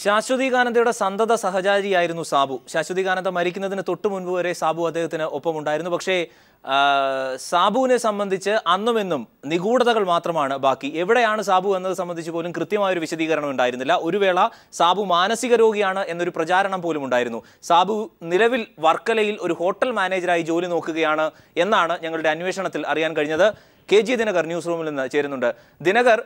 ശാശ്വതീകാനന്ദയുടെ സന്തത സഹചാരിയായിരുന്നു സാബു. ശാശ്വതീകാനന്ദ മരിക്കുന്നതിന് തൊട്ടു മുൻപ് വരെ സാബു അദ്ദേഹത്തിന് ഒപ്പമുണ്ടായിരുന്നു. പക്ഷേ സാബുവിനെ സംബന്ധിച്ച് അന്നുമെന്നും നിഗൂഢതകൾ മാത്രമാണ് ബാക്കി. എവിടെയാണ് സാബു എന്നത് സംബന്ധിച്ച് പോലും കൃത്യമായൊരു വിശദീകരണം ഉണ്ടായിരുന്നില്ല. ഒരു വേള സാബു മാനസിക രോഗിയാണ് എന്നൊരു പ്രചാരണം പോലും ഉണ്ടായിരുന്നു. സാബു നിലവിൽ വർക്കലയിൽ ഒരു ഹോട്ടൽ മാനേജറായി ജോലി നോക്കുകയാണ് എന്നാണ് ഞങ്ങളുടെ അന്വേഷണത്തിൽ അറിയാൻ കഴിഞ്ഞത്. KG ദിനകർ ന്യൂസ് റൂമിൽ നിന്ന് ചേരുന്നുണ്ട്. ദിനകർ,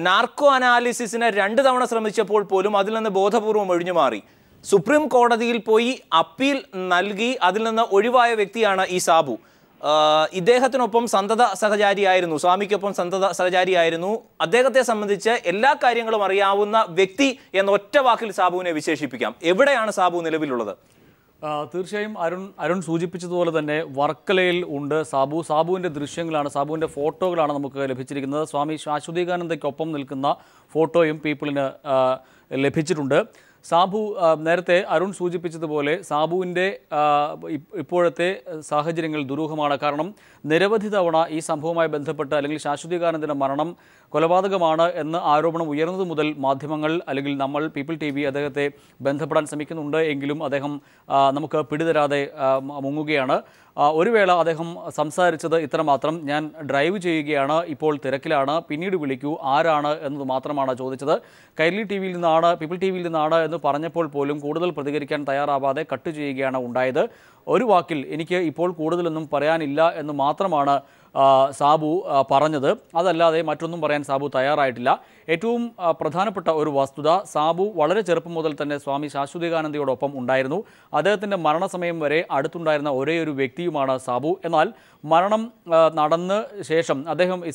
നാർക്കോ അനാലിസിസിന് 2 തവണ ശ്രമിച്ചപ്പോൾ പോലും അതിൽ നിന്ന് ബോധപൂർവം ഒഴിഞ്ഞു മാറി. സുപ്രീം കോടതിയിൽ പോയി അപ്പീൽ നൽകി അതിൽ നിന്ന് ഒഴിവായ വ്യക്തിയാണ് ഈ സാബു. ഇദ്ദേഹത്തിനൊപ്പം സന്തത സഹചാരിയായിരുന്നു, സ്വാമിക്കൊപ്പം സന്തത സഹചാരിയായിരുന്നു. അദ്ദേഹത്തെ സംബന്ധിച്ച് എല്ലാ കാര്യങ്ങളും അറിയാവുന്ന വ്യക്തി എന്ന ഒറ്റ വാക്കിൽ സാബുവിനെ വിശേഷിപ്പിക്കാം. എവിടെയാണ് സാബു നിലവിലുള്ളത്? തീർച്ചയായും അരുൺ സൂചിപ്പിച്ചതുപോലെ തന്നെ വർക്കലയിൽ ഉണ്ട് സാബുവിൻ്റെ ദൃശ്യങ്ങളാണ്, സാബുവിൻ്റെ ഫോട്ടോകളാണ് നമുക്ക് ലഭിച്ചിരിക്കുന്നത്. സ്വാമി ശാശ്വതീകാനന്ദയ്ക്കൊപ്പം നിൽക്കുന്ന ഫോട്ടോയും പീപ്പിളിന് ലഭിച്ചിട്ടുണ്ട്. സാബു, നേരത്തെ അരുൺ സൂചിപ്പിച്ചതുപോലെ സാബുവിൻ്റെ ഇപ്പോഴത്തെ സാഹചര്യങ്ങൾ ദുരൂഹമാണ്. കാരണം നിരവധി തവണ ഈ സംഭവവുമായി ബന്ധപ്പെട്ട് അല്ലെങ്കിൽ ശാശ്വതീകാനന്ദൻ്റെ മരണം കൊലപാതകമാണ് എന്ന ആരോപണം ഉയർന്നത് മുതൽ മാധ്യമങ്ങൾ അല്ലെങ്കിൽ നമ്മൾ പീപ്പിൾ TV അദ്ദേഹത്തെ ബന്ധപ്പെടാൻ ശ്രമിക്കുന്നുണ്ട്. എങ്കിലും അദ്ദേഹം നമുക്ക് പിടിതരാതെ മുങ്ങുകയാണ്. ഒരു വേള അദ്ദേഹം സംസാരിച്ചത് ഇത്രമാത്രം: ഞാൻ ഡ്രൈവ് ചെയ്യുകയാണ്, ഇപ്പോൾ തിരക്കിലാണ്, പിന്നീട് വിളിക്കൂ, ആരാണ് എന്നത് മാത്രമാണ് ചോദിച്ചത്. കൈരളി TVയിൽ നിന്നാണ്, പീപ്പിൾ TVയിൽ നിന്നാണ് എന്ന് പറഞ്ഞപ്പോൾ പോലും കൂടുതൽ പ്രതികരിക്കാൻ തയ്യാറാവാതെ കട്ട് ചെയ്യുകയാണ് ഉണ്ടായത്. ഒരു വാക്കിൽ എനിക്ക് ഇപ്പോൾ കൂടുതലൊന്നും പറയാനില്ല എന്ന് മാത്രമാണ് സാബു പറഞ്ഞത്. അതല്ലാതെ മറ്റൊന്നും പറയാൻ സാബു തയ്യാറായിട്ടില്ല. ഏറ്റവും പ്രധാനപ്പെട്ട ഒരു വസ്തുത, സാബു വളരെ ചെറുപ്പം മുതൽ തന്നെ സ്വാമി ശാശ്വതീകാനന്ദയോടൊപ്പം ഉണ്ടായിരുന്നു. അദ്ദേഹത്തിൻ്റെ മരണസമയം വരെ അടുത്തുണ്ടായിരുന്ന ഒരേ ഒരു വ്യക്തിയുമാണ് സാബു. എന്നാൽ മരണം നടന്ന ശേഷം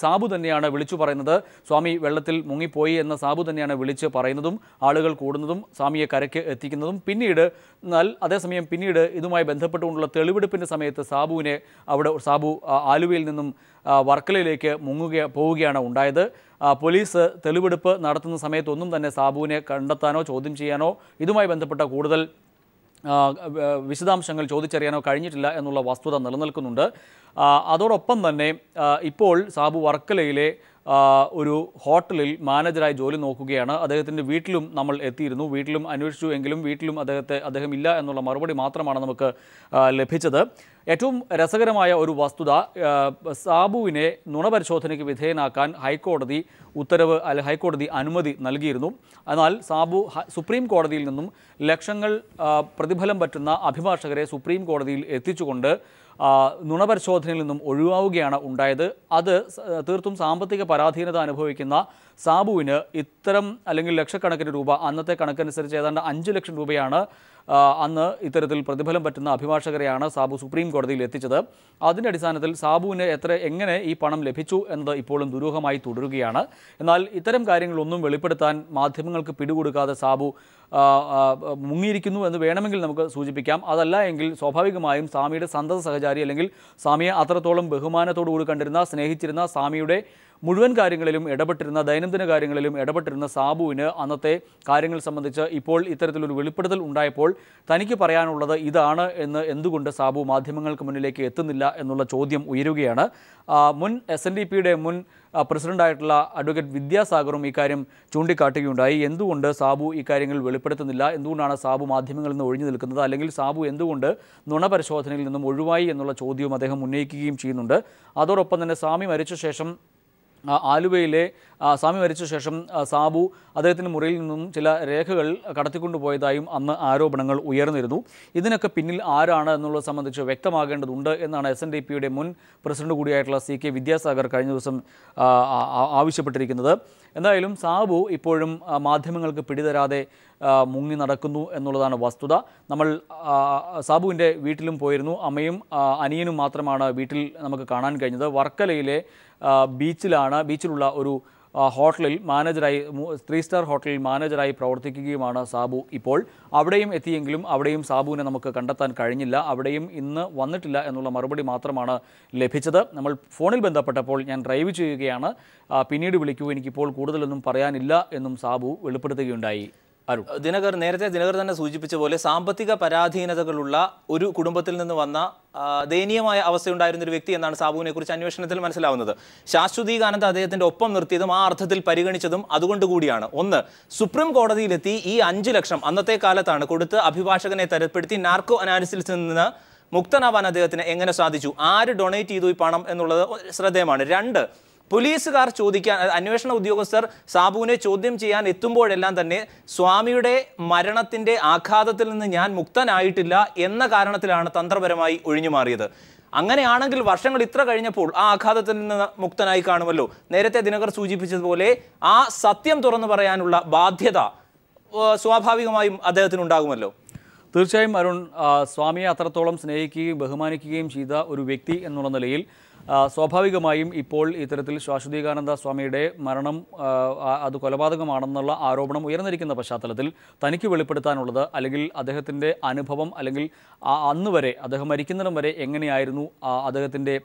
സാബു തന്നെയാണ് വിളിച്ചു പറയുന്നത്. സ്വാമി വെള്ളത്തിൽ മുങ്ങിപ്പോയി എന്ന് സാബു തന്നെയാണ് വിളിച്ച് പറയുന്നതും ആളുകൾ കൂടുന്നതും സ്വാമിയെ കരയ്ക്ക് എത്തിക്കുന്നതും. അതേസമയം പിന്നീട് ഇതുമായി ബന്ധപ്പെട്ടുകൊണ്ടുള്ള തെളിവെടുപ്പിൻ്റെ സമയത്ത് സാബു ആലുവയിൽ നിന്നും വർക്കലയിലേക്ക് പോവുകയാണ് ഉണ്ടായത്. പോലീസ് തെളിവെടുപ്പ് നടത്തുന്ന സമയത്തൊന്നും തന്നെ സാബുവിനെ കണ്ടെത്താനോ ചോദ്യം ചെയ്യാനോ ഇതുമായി ബന്ധപ്പെട്ട കൂടുതൽ വിശദാംശങ്ങൾ ചോദിച്ചറിയാനോ കഴിഞ്ഞിട്ടില്ല എന്നുള്ള വസ്തുത നിലനിൽക്കുന്നുണ്ട്. അതോടൊപ്പം തന്നെ ഇപ്പോൾ സാബു വർക്കലയിലെ ഒരു ഹോട്ടലിൽ മാനേജറായി ജോലി നോക്കുകയാണ്. അദ്ദേഹത്തിൻ്റെ വീട്ടിലും നമ്മൾ എത്തിയിരുന്നു, വീട്ടിലും അന്വേഷിച്ചു. എങ്കിലും വീട്ടിലും അദ്ദേഹം ഇല്ല എന്നുള്ള മറുപടി മാത്രമാണ് നമുക്ക് ലഭിച്ചത്. ഏറ്റവും രസകരമായ ഒരു വസ്തുത, സാബുവിനെ നുണപരിശോധനയ്ക്ക് വിധേയനാക്കാൻ ഹൈക്കോടതി അനുമതി നൽകിയിരുന്നു. എന്നാൽ സാബു സുപ്രീം കോടതിയിൽ നിന്നും ലക്ഷങ്ങൾ പ്രതിഫലം പറ്റുന്ന അഭിഭാഷകരെ സുപ്രീം കോടതിയിൽ എത്തിച്ചുകൊണ്ട് നുണപരിശോധനയിൽ നിന്നും ഒഴിവാവുകയാണ് ഉണ്ടായത്. അത് തീർത്തും സാമ്പത്തിക പരാധീനത അനുഭവിക്കുന്ന സാബുവിന് അല്ലെങ്കിൽ ലക്ഷക്കണക്കിന് രൂപ, അന്നത്തെ കണക്കനുസരിച്ച് ഏതാണ്ട് 5 ലക്ഷം രൂപയാണ് അന്ന് ഇത്തരത്തിൽ പ്രതിഫലം പറ്റുന്ന അഭിഭാഷകരെയാണ് സാബു സുപ്രീം കോടതിയിൽ എത്തിച്ചത്. അതിൻ്റെ അടിസ്ഥാനത്തിൽ സാബുവിന് എങ്ങനെ ഈ പണം ലഭിച്ചു എന്നത് ഇപ്പോഴും ദുരൂഹമായി തുടരുകയാണ്. എന്നാൽ ഇത്തരം കാര്യങ്ങളൊന്നും വെളിപ്പെടുത്താൻ മാധ്യമങ്ങൾക്ക് പിടികൊടുക്കാതെ സാബു മുങ്ങിയിരിക്കുന്നു എന്ന് വേണമെങ്കിൽ നമുക്ക് സൂചിപ്പിക്കാം. അതല്ല എങ്കിൽ സ്വാഭാവികമായും സ്വാമിയുടെ സന്തത സഹചാരി അല്ലെങ്കിൽ സ്വാമിയെ അത്രത്തോളം ബഹുമാനത്തോടുകൂടി കണ്ടിരുന്ന, സ്നേഹിച്ചിരുന്ന, സ്വാമിയുടെ മുഴുവൻ കാര്യങ്ങളിലും ഇടപെട്ടിരുന്ന, ദൈനംദിന കാര്യങ്ങളിലും ഇടപെട്ടിരുന്ന സാബുവിന് അന്നത്തെ കാര്യങ്ങൾ സംബന്ധിച്ച് ഇപ്പോൾ ഇത്തരത്തിലൊരു വെളിപ്പെടുത്തൽ ഉണ്ടായപ്പോൾ തനിക്ക് പറയാനുള്ളത് ഇതാണ് എന്ന് എന്തുകൊണ്ട് സാബു മാധ്യമങ്ങൾക്ക് മുന്നിലേക്ക് എത്തുന്നില്ല എന്നുള്ള ചോദ്യം ഉയരുകയാണ്. മുൻ SNDPയുടെ മുൻ പ്രസിഡന്റായിട്ടുള്ള അഡ്വക്കേറ്റ് വിദ്യാസാഗറും ഇക്കാര്യം ചൂണ്ടിക്കാട്ടുകയുണ്ടായി. എന്തുകൊണ്ട് സാബു ഇക്കാര്യങ്ങൾ വെളിപ്പെടുത്തുന്നില്ല, എന്തുകൊണ്ടാണ് സാബു മാധ്യമങ്ങളിൽ നിന്ന് ഒഴിഞ്ഞു നിൽക്കുന്നത്, അല്ലെങ്കിൽ സാബു എന്തുകൊണ്ട് നുണപരിശോധനയിൽ നിന്നും ഒഴിവായി എന്നുള്ള ചോദ്യവും അദ്ദേഹം ഉന്നയിക്കുകയും ചെയ്യുന്നുണ്ട്. അതോടൊപ്പം തന്നെ സ്വാമി മരിച്ച ശേഷം സാബു അദ്ദേഹത്തിൻ്റെ മുറിയിൽ നിന്നും ചില രേഖകൾ കടത്തിക്കൊണ്ടുപോയതായും അന്ന് ആരോപണങ്ങൾ ഉയർന്നിരുന്നു. ഇതിനൊക്കെ പിന്നിൽ ആരാണ് എന്നുള്ളത് സംബന്ധിച്ച് വ്യക്തമാകേണ്ടതുണ്ട് എന്നാണ് SNDPയുടെ മുൻ പ്രസിഡന്റ് കൂടിയായിട്ടുള്ള CK വിദ്യാസാഗർ കഴിഞ്ഞ ദിവസം ആവശ്യപ്പെട്ടിരിക്കുന്നത്. എന്തായാലും സാബു ഇപ്പോഴും മാധ്യമങ്ങൾക്ക് പിടിതരാതെ മുങ്ങി നടക്കുന്നു എന്നുള്ളതാണ് വസ്തുത. നമ്മൾ സാബുവിൻ്റെ വീട്ടിലും പോയിരുന്നു. അമ്മയും അനിയനും മാത്രമാണ് വീട്ടിൽ നമുക്ക് കാണാൻ കഴിഞ്ഞത്. വർക്കലയിലെ ബീച്ചിലുള്ള ഒരു ഹോട്ടലിൽ മാനേജറായി, 3 സ്റ്റാർ ഹോട്ടലിൽ മാനേജറായി പ്രവർത്തിക്കുകയുമാണ് സാബു ഇപ്പോൾ. അവിടെയും എത്തിയെങ്കിലും അവിടെയും സാബുവിനെ നമുക്ക് കണ്ടെത്താൻ കഴിഞ്ഞില്ല. അവിടെയും ഇന്ന് വന്നിട്ടില്ല എന്നുള്ള മറുപടി മാത്രമാണ് ലഭിച്ചത്. നമ്മൾ ഫോണിൽ ബന്ധപ്പെട്ടപ്പോൾ ഞാൻ ഡ്രൈവ് ചെയ്യുകയാണ്, പിന്നീട് വിളിക്കൂ, എനിക്കിപ്പോൾ കൂടുതലൊന്നും പറയാനില്ല എന്നും സാബു വെളിപ്പെടുത്തുകയുണ്ടായി. അരുൺ. നേരത്തെ ദിനകർ തന്നെ സൂചിപ്പിച്ച പോലെ സാമ്പത്തിക പരാധീനതകളുള്ള ഒരു കുടുംബത്തിൽ നിന്ന് വന്ന ദയനീയമായ അവസ്ഥയുണ്ടായിരുന്ന ഒരു വ്യക്തി എന്നാണ് സാബുവിനെ കുറിച്ച് അന്വേഷണത്തിൽ മനസ്സിലാവുന്നത്. ശാശ്വതീകാനന്ദ അദ്ദേഹത്തിന്റെ ഒപ്പം നിർത്തിയതും ആ അർത്ഥത്തിൽ പരിഗണിച്ചതും അതുകൊണ്ടുകൂടിയാണ്. ഒന്ന്, സുപ്രീം കോടതിയിലെത്തി ഈ 5 ലക്ഷം അന്നത്തെ കാലത്താണ് കൊടുത്ത് അഭിഭാഷകനെ തരപ്പെടുത്തി നാർക്കോ അനാലിസിസിൽ നിന്ന് മുക്തനാവാൻ അദ്ദേഹത്തിന് എങ്ങനെ സാധിച്ചു, ആര് ഡൊണേറ്റ് ചെയ്തു ഈ പണം എന്നുള്ളത് ശ്രദ്ധേയമാണ്. 2, പോലീസുകാർ അന്വേഷണ ഉദ്യോഗസ്ഥർ സാബുവിനെ ചോദ്യം ചെയ്യാൻ എത്തുമ്പോഴെല്ലാം തന്നെ സ്വാമിയുടെ മരണത്തിന്റെ ആഘാതത്തിൽ നിന്ന് ഞാൻ മുക്തനായിട്ടില്ല എന്ന കാരണത്തിലാണ് തന്ത്രപരമായി ഒഴിഞ്ഞുമാറിയത്. അങ്ങനെയാണെങ്കിൽ വർഷങ്ങൾ ഇത്ര കഴിഞ്ഞപ്പോൾ ആ ആഘാതത്തിൽ നിന്ന് മുക്തനായി കാണുമല്ലോ. നേരത്തെ ദിനകർ സൂചിപ്പിച്ചതുപോലെ ആ സത്യം തുറന്നു പറയാനുള്ള ബാധ്യത സ്വാഭാവികമായും അദ്ദേഹത്തിനുണ്ടാകുമല്ലോ. തീർച്ചയായും അരുൺ, സ്വാമിയെ അത്രത്തോളം സ്നേഹിക്കുകയും ബഹുമാനിക്കുകയും ചെയ്ത ഒരു വ്യക്തി എന്നുള്ള നിലയിൽ സ്വാഭാവികമായും ഇപ്പോൾ ഇത്തരത്തിൽ ശാശ്വതീകാനന്ദ സ്വാമിയുടെ മരണം അത് കൊലപാതകമാണെന്നുള്ള ആരോപണം ഉയർന്നിരിക്കുന്ന പശ്ചാത്തലത്തിൽ തനിക്ക് വെളിപ്പെടുത്താനുള്ളത്, അല്ലെങ്കിൽ അദ്ദേഹത്തിൻ്റെ അനുഭവം, അല്ലെങ്കിൽ അന്ന് വരെ അദ്ദേഹം മരിക്കുന്നിടം വരെ എങ്ങനെയായിരുന്നു അദ്ദേഹത്തിൻ്റെ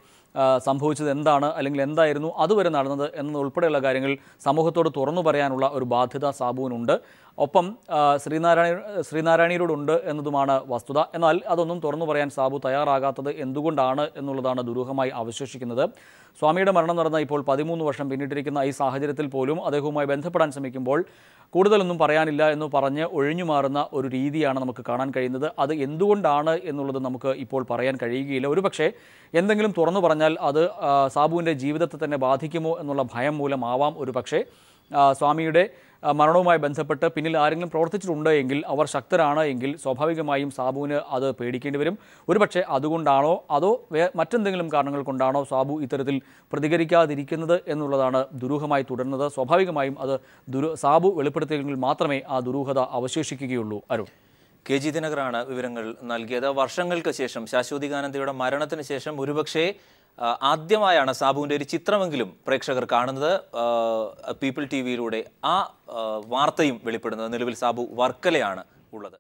സംഭവിച്ചത് എന്താണ്, അല്ലെങ്കിൽ എന്തായിരുന്നു അതുവരെ നടന്നത് എന്നതുൾപ്പെടെയുള്ള കാര്യങ്ങൾ സമൂഹത്തോട് തുറന്നു പറയാനുള്ള ഒരു ബാധ്യത സാബുവിനുണ്ട്. ഒപ്പം ശ്രീനാരായണീയരോടുണ്ട് എന്നതുമാണ് വസ്തുത. എന്നാൽ അതൊന്നും തുറന്നു പറയാൻ സാബു തയ്യാറാകാത്തത് എന്തുകൊണ്ടാണ് എന്നുള്ളതാണ് ദുരൂഹമായി അവശേഷിക്കുന്നത്. സ്വാമിയുടെ മരണം നടന്ന ഇപ്പോൾ 13 വർഷം പിന്നിട്ടിരിക്കുന്ന ഈ സാഹചര്യത്തിൽ പോലും അദ്ദേഹവുമായി ബന്ധപ്പെടാൻ ശ്രമിക്കുമ്പോൾ കൂടുതലൊന്നും പറയാനില്ല എന്ന് പറഞ്ഞ് ഒഴിഞ്ഞുമാറുന്ന ഒരു രീതിയാണ് നമുക്ക് കാണാൻ കഴിയുന്നത്. അത് എന്തുകൊണ്ടാണ് എന്നുള്ളത് നമുക്ക് ഇപ്പോൾ പറയാൻ കഴിയുകയില്ല. ഒരുപക്ഷെ എന്തെങ്കിലും തുറന്നു പറഞ്ഞാൽ അത് സാബുവിൻ്റെ ജീവിതത്തെ തന്നെ ബാധിക്കുമോ എന്നുള്ള ഭയം മൂലമാവാം. ഒരുപക്ഷെ സ്വാമിയുടെ മരണവുമായി ബന്ധപ്പെട്ട് പിന്നിൽ ആരെങ്കിലും പ്രവർത്തിച്ചിട്ടുണ്ട് എങ്കിൽ, അവർ ശക്തരാണ് എങ്കിൽ സ്വാഭാവികമായും സാബുവിന് അത് പേടിക്കേണ്ടി വരും. ഒരുപക്ഷെ അതുകൊണ്ടാണോ അതോ മറ്റെന്തെങ്കിലും കാരണങ്ങൾ കൊണ്ടാണോ സാബു ഇത്തരത്തിൽ പ്രതികരിക്കാതിരിക്കുന്നത് എന്നുള്ളതാണ് ദുരൂഹമായി തുടരുന്നത്. സ്വാഭാവികമായും അത് സാബു വെളിപ്പെടുത്തിയെങ്കിൽ മാത്രമേ ആ ദുരൂഹത അവശേഷിക്കുകയുള്ളൂ. അരുൺ. KG ദിനകറാണ് വിവരങ്ങൾ നൽകിയത്. വർഷങ്ങൾക്ക് ശേഷം ശാശ്വതീകാനന്ദയുടെ മരണത്തിന് ശേഷം ഒരുപക്ഷെ ആദ്യമായാണ് സാബുവിൻ്റെ ഒരു ചിത്രമെങ്കിലും പ്രേക്ഷകർ കാണുന്നത്. പീപ്പിൾ TV യിലൂടെ ആ വാർത്തയും വെളിപ്പെടുന്നത്. നിലവിൽ സാബു വർക്കലയാണ് ഉള്ളത്.